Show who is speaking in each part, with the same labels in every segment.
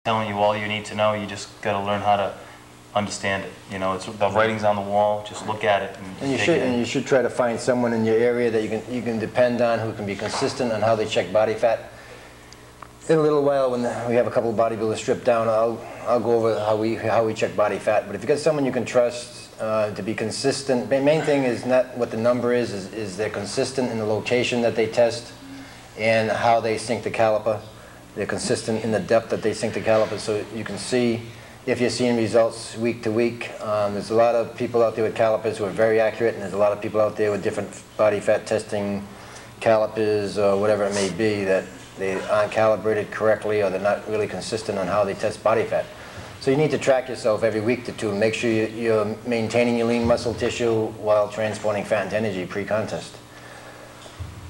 Speaker 1: telling you all you need to know. You just got to learn how to understand it. You know, it's the writing's on the wall. Just look at it
Speaker 2: and you should try to find someone in your area that you can depend on, who can be consistent on how they check body fat. In a little while, when we have a couple of bodybuilders stripped down, I'll go over how we check body fat. But if you got someone you can trust to be consistent, the main thing is not what the number is they're consistent in the location that they test and how they sync the caliper. They're consistent in the depth that they sync the caliper, so you can see if you're seeing results week to week. There's a lot of people out there with calipers who are very accurate, and there's a lot of people out there with different body fat testing calipers or whatever it may be that they aren't calibrated correctly, or they're not really consistent on how they test body fat. So you need to track yourself every week to two and make sure you're maintaining your lean muscle tissue while transporting fat into energy pre-contest.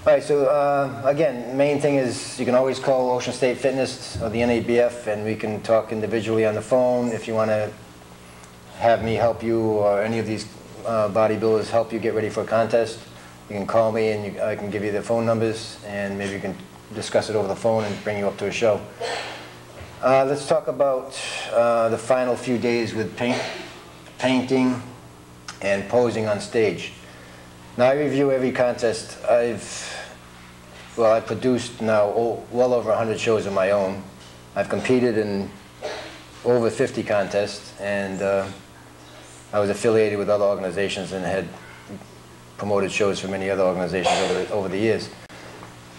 Speaker 2: All right, so again, main thing is you can always call Ocean State Fitness or the NABF, and we can talk individually on the phone. If you want to have me help you or any of these bodybuilders help you get ready for a contest, you can call me and I can give you the phone numbers, and maybe you can discuss it over the phone and bring you up to a show. Let's talk about the final few days with painting and posing on stage. Now, I review every contest. I've produced now well over 100 shows of my own. I've competed in over 50 contests, and I was affiliated with other organizations and had promoted shows for many other organizations over the years.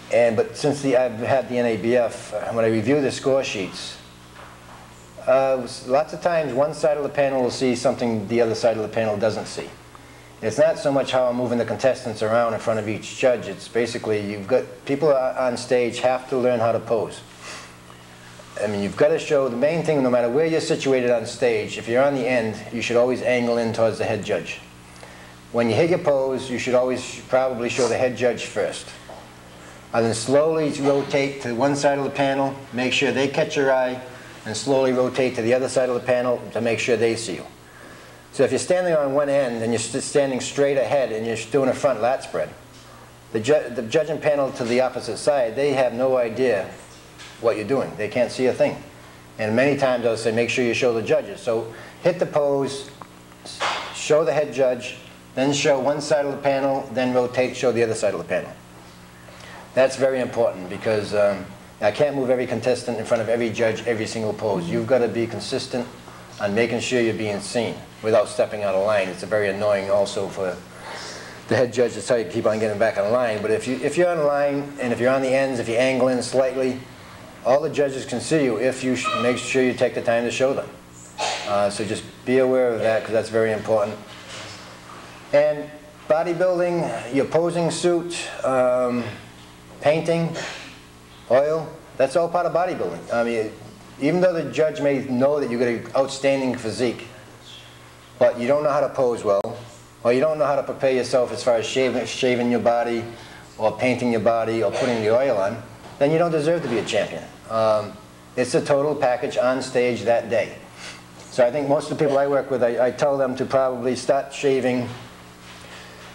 Speaker 2: But since I've had the NABF, when I review the score sheets, lots of times one side of the panel will see something the other side of the panel doesn't see. It's not so much how I'm moving the contestants around in front of each judge. It's basically you've got people on stage have to learn how to pose. I mean, you've got to show the main thing, no matter where you're situated on stage, if you're on the end, you should always angle in towards the head judge. When you hit your pose, you should always probably show the head judge first. And then slowly rotate to one side of the panel, make sure they catch your eye, and slowly rotate to the other side of the panel to make sure they see you. So if you're standing on one end and you're standing straight ahead and you're doing a front lat spread, the judging panel to the opposite side, they have no idea what you're doing. They can't see a thing. And many times I'll say, make sure you show the judges. So hit the pose, show the head judge, then show one side of the panel, then rotate, show the other side of the panel. That's very important because I can't move every contestant in front of every judge every single pose. You've got to be consistent on making sure you're being seen without stepping out of line. It's very annoying also for the head judge to tell you to keep on getting back on line. But if you're on line and if you're on the ends, if you angle in slightly, all the judges can see you if you make sure you take the time to show them. So just be aware of that because that's very important. And bodybuilding, your posing suit, painting, oil, that's all part of bodybuilding. I mean, even though the judge may know that you've got an outstanding physique, but you don't know how to pose well, or you don't know how to prepare yourself as far as shaving your body, or painting your body, or putting the oil on, then you don't deserve to be a champion. It's a total package on stage that day. So I think most of the people I work with, I tell them to probably start shaving.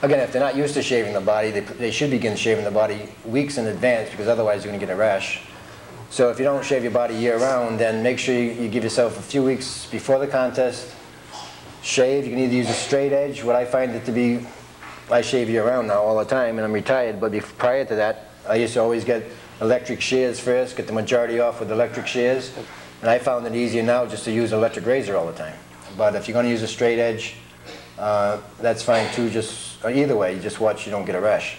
Speaker 2: Again, if they're not used to shaving the body, they should begin shaving the body weeks in advance, because otherwise you're going to get a rash. So if you don't shave your body year-round, then make sure you give yourself a few weeks before the contest. Shave. You can either use a straight edge. What I find it to be, I shave year-round now all the time, and I'm retired. But prior to that, I used to always get electric shears first, get the majority off with electric shears. And I found it easier now just to use an electric razor all the time. But if you're going to use a straight edge, that's fine too. Either way, you just watch you don't get a rash.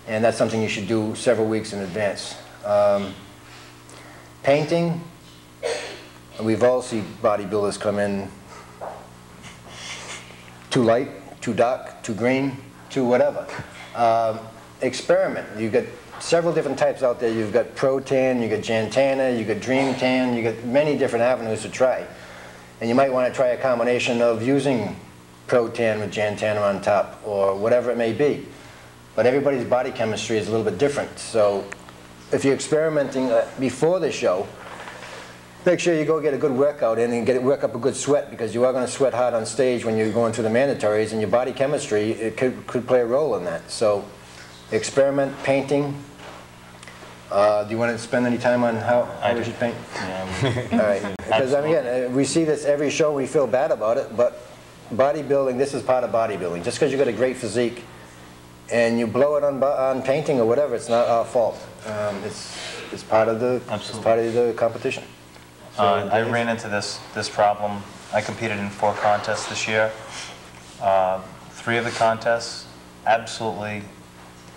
Speaker 2: And that's something you should do several weeks in advance. Painting, we've all seen bodybuilders come in too light, too dark, too green, too whatever. Experiment. You've got several different types out there. You've got Pro Tan, you've got Jantana, you've got Dream Tan, you've got many different avenues to try. And you might want to try a combination of using Pro Tan with Jantana on top, or whatever it may be. But everybody's body chemistry is a little bit different. So if you're experimenting before the show, make sure you go get a good workout in and work up a good sweat, because you are going to sweat hard on stage when you're going through the mandatories, and your body chemistry, it could play a role in that. So experiment, painting. Do you want to spend any time on how we should paint?
Speaker 1: Yeah,
Speaker 2: All right. Because again, we see this every show, we feel bad about it, but bodybuilding, this is part of bodybuilding. Just because you got a great physique and you blow it on painting or whatever, it's not our fault. It's part of the competition. So,
Speaker 1: I ran into this problem. I competed in 4 contests this year. 3 of the contests, absolutely,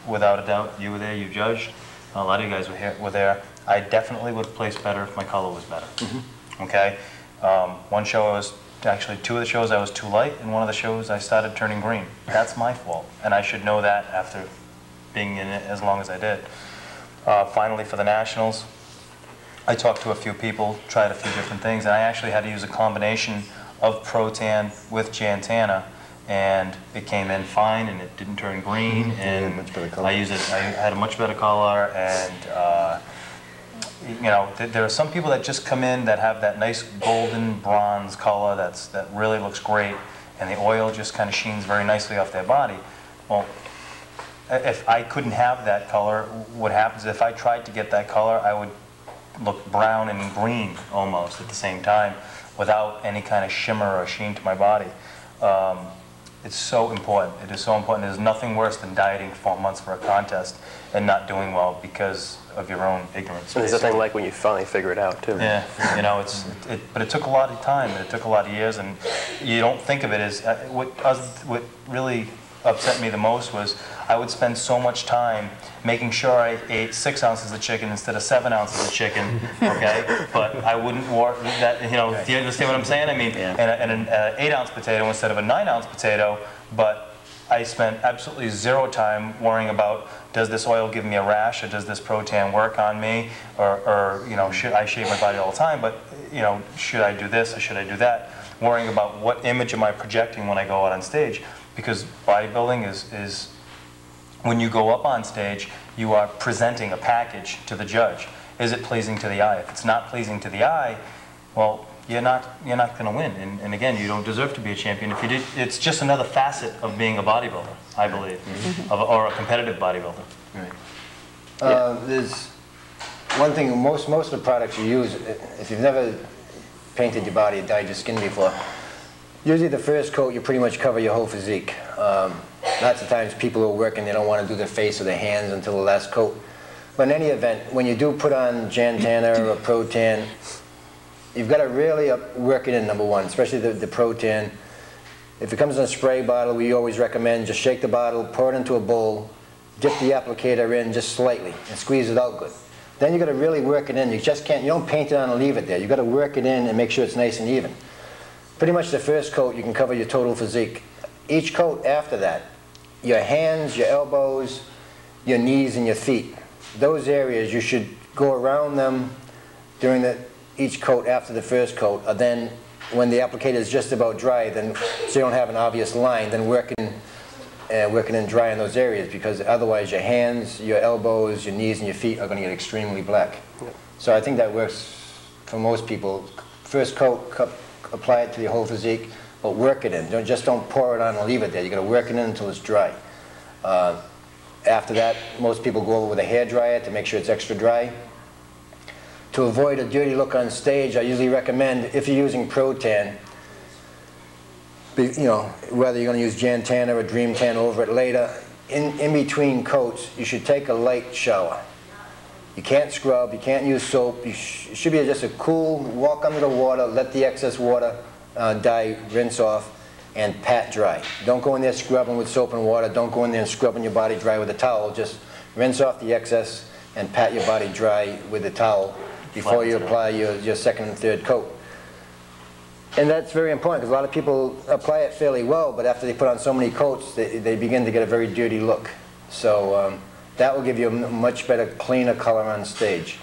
Speaker 1: without a doubt, you were there, you judged. A lot of you guys were there. I definitely would have placed better if my color was better. Okay? One show actually 2 of the shows I was too light, and 1 of the shows I started turning green. That's my fault, and I should know that after being in it as long as I did. Finally, for the Nationals, I talked to a few people, tried a few different things, and I actually had to use a combination of Pro Tan with Jantana, and it came in fine, and it didn't turn green, and I had a much better color, and you know, there are some people that just come in that have that nice golden bronze color that really looks great, and the oil just kind of sheens very nicely off their body. Well, if I couldn't have that color, what happens if I tried to get that color, I would look brown and green almost at the same time without any kind of shimmer or sheen to my body. It's so important. It is so important. There's nothing worse than dieting 4 months for a contest and not doing well because of your own ignorance.
Speaker 3: And there's nothing like when you finally figure it out, too.
Speaker 1: Yeah, you know, but it took a lot of time, and it took a lot of years, and you don't think of it as, what really upset me the most was I would spend so much time making sure I ate 6 ounces of chicken instead of 7 ounces of chicken, okay? But I wouldn't work that, you know, do you understand what I'm saying? I mean, and an 8-ounce potato instead of a 9-ounce potato, but I spent absolutely 0 time worrying about, does this oil give me a rash, or does this Pro Tan work on me, or you know, should I shave my body all the time, but, you know, should I do this or should I do that? Worrying about what image am I projecting when I go out on stage. Because bodybuilding is when you go up on stage, you are presenting a package to the judge. Is it pleasing to the eye? If it's not pleasing to the eye, well, you're not going to win. And again, you don't deserve to be a champion. If you did, it's just another facet of being a bodybuilder, I believe, or a competitive bodybuilder.
Speaker 2: Right. There's one thing. Most of the products you use, if you've never painted your body, dyed your skin before, usually the first coat, you pretty much cover your whole physique. Lots of times people are working, they don't want to do their face or their hands until the last coat. But in any event, when you do put on Jantana or Pro Tan, you've got to really work it in, number one, especially the Pro Tan. If it comes in a spray bottle, we always recommend just shake the bottle, pour it into a bowl, dip the applicator in just slightly, and squeeze it out good. Then you've got to really work it in. You just can't, you don't paint it on and leave it there. You've got to work it in and make sure it's nice and even. Pretty much the first coat, you can cover your total physique. Each coat after that, your hands, your elbows, your knees, and your feet, those areas, you should go around them during each coat after the first coat, or then when the applicator is just about dry, then so you don't have an obvious line, then working in dry in those areas, because otherwise your hands, your elbows, your knees, and your feet are going to get extremely black. Yep. So I think that works for most people. First coat, apply it to your whole physique, but work it in. Don't pour it on and leave it there. You've got to work it in until it's dry. After that, most people go over with a hairdryer to make sure it's extra dry. To avoid a dirty look on stage, I usually recommend, if you're using Pro Tan, you know, whether you're going to use Jantana or Dream Tan over it later, in between coats, you should take a light shower. You can't scrub, you can't use soap. It should be just a cool walk under the water, let the excess water die, rinse off, and pat dry. Don't go in there scrubbing with soap and water. Don't go in there and scrubbing your body dry with a towel. Just rinse off the excess and pat your body dry with a towel before you apply your second and third coat. And that's very important, because a lot of people apply it fairly well, but after they put on so many coats, they begin to get a very dirty look. So that will give you a much better, cleaner color on stage.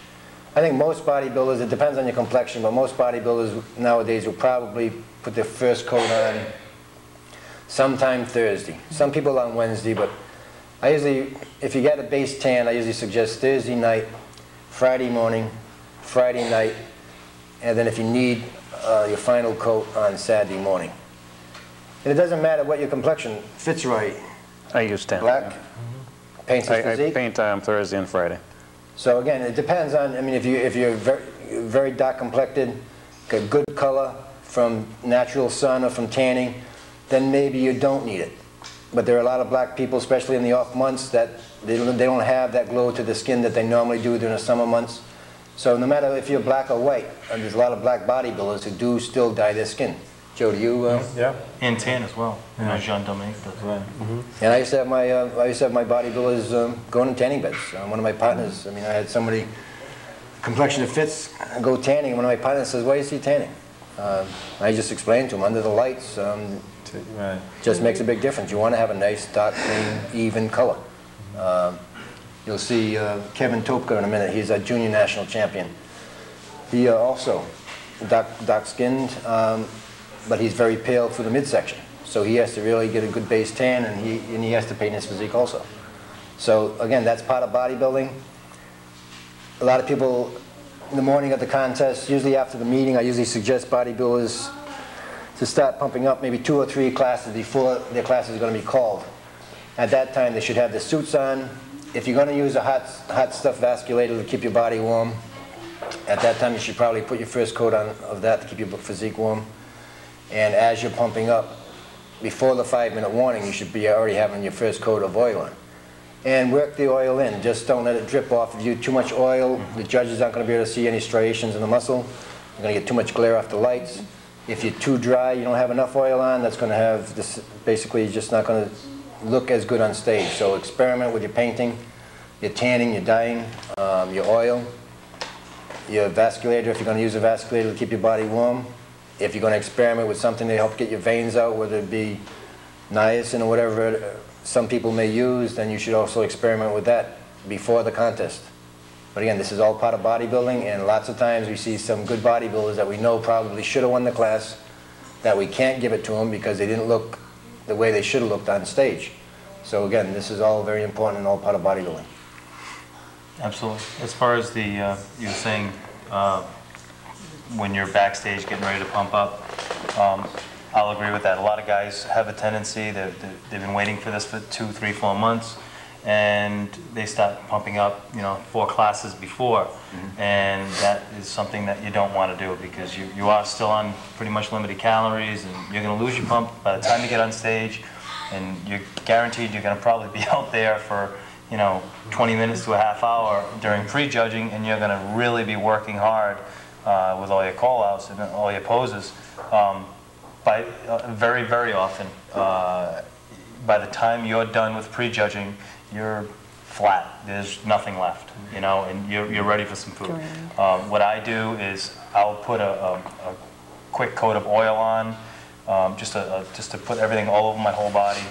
Speaker 2: I think most bodybuilders, it depends on your complexion, but most bodybuilders nowadays will probably put their first coat on sometime Thursday. Some people on Wednesday, but I usually, if you get a base tan, I usually suggest Thursday night, Friday morning, Friday night, and then if you need your final coat on Saturday morning. And it doesn't matter what your complexion fits right.
Speaker 4: I use tan.
Speaker 2: Black, paints his physique.
Speaker 4: I paint Thursday and Friday.
Speaker 2: So again, it depends on, I mean, if you're very dark complected, got good color from natural sun or from tanning, then maybe you don't need it. But there are a lot of black people, especially in the off months, that they don't have that glow to the skin that they normally do during the summer months. So no matter if you're black or white, and there's a lot of black bodybuilders who do still dye their skin. Joe, do you?
Speaker 4: Yeah.
Speaker 1: And tan as well. You know, Jean Domingue does.
Speaker 4: Right.
Speaker 2: And I used to have my bodybuilders going in tanning beds. One of my partners, I mean, I had somebody, complexion that fits, go tanning, and one of my partners says, "Why is he tanning?" I just explained to him, under the lights,
Speaker 4: Right.
Speaker 2: just makes a big difference. You want to have a nice, dark, clean, even color. You'll see Kevin Topka in a minute. He's a junior national champion. He also dark-skinned, but he's very pale through the midsection. So he has to really get a good base tan, and he has to paint his physique also. So again, that's part of bodybuilding. A lot of people, in the morning of the contest, usually after the meeting, I usually suggest bodybuilders to start pumping up maybe 2 or 3 classes before their classes are going to be called. At that time, they should have their suits on. If you're going to use a hot stuff vasculator to keep your body warm, at that time you should probably put your first coat on of that to keep your physique warm. And as you're pumping up, before the 5-minute warning, you should be already having your first coat of oil on. And work the oil in. Just don't let it drip off of you. Too much oil, the judges aren't going to be able to see any striations in the muscle. You're going to get too much glare off the lights. If you're too dry, you don't have enough oil on, that's going to have this, basically just not going to look as good on stage. So experiment with your painting, your tanning, your dyeing, your oil, your vasculator, if you're going to use a vasculator to keep your body warm. If you're going to experiment with something to help get your veins out, whether it be niacin or whatever some people may use, then you should also experiment with that before the contest. But again, this is all part of bodybuilding, and lots of times we see some good bodybuilders that we know probably should have won the class, that we can't give it to them because they didn't look the way they should have looked on stage. So again, this is all very important and all part of bodybuilding.
Speaker 1: Absolutely. As far as the, you were saying, when you're backstage getting ready to pump up, I'll agree with that. A lot of guys have a tendency, they've been waiting for this for 2, 3, 4 months, and they start pumping up, 4 classes before. And that is something that you don't want to do, because you are still on pretty much limited calories, and you're going to lose your pump by the time you get on stage, and you're guaranteed you're going to probably be out there for 20 minutes to a half hour during pre-judging, and you're going to really be working hard with all your call-outs and all your poses. Very, very often, by the time you're done with prejudging, you're flat. There's nothing left, and you're ready for some food. What I do is I'll put a quick coat of oil on, just to put everything all over my whole body,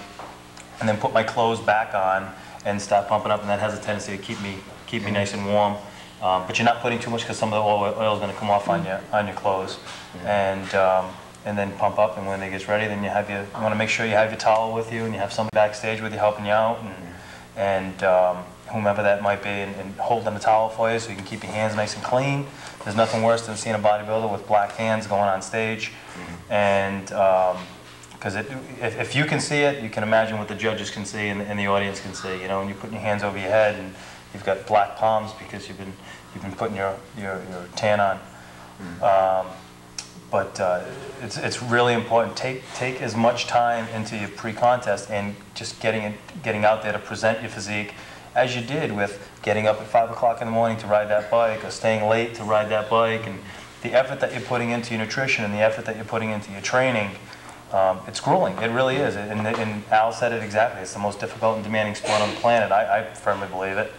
Speaker 1: and then put my clothes back on and start pumping up, and that has a tendency to keep me nice and warm. But you're not putting too much, because some of the oil is going to come off on your clothes, and then pump up. And when it gets ready, then you want to make sure you have your towel with you, and you have somebody backstage with you helping you out, and whomever that might be, and holding the towel for you so you can keep your hands nice and clean. There's nothing worse than seeing a bodybuilder with black hands going on stage, and because if you can see it, you can imagine what the judges can see and the audience can see. And you're putting your hands over your head, and you've got black palms because you've been putting your tan on. But it's really important. Take as much time into your pre-contest and just getting out there to present your physique as you did with getting up at 5 o'clock in the morning to ride that bike, or staying late to ride that bike, and the effort that you're putting into your nutrition and the effort that you're putting into your training. It's grueling. It really is. And Al said it exactly. It's the most difficult and demanding sport on the planet. I firmly believe it.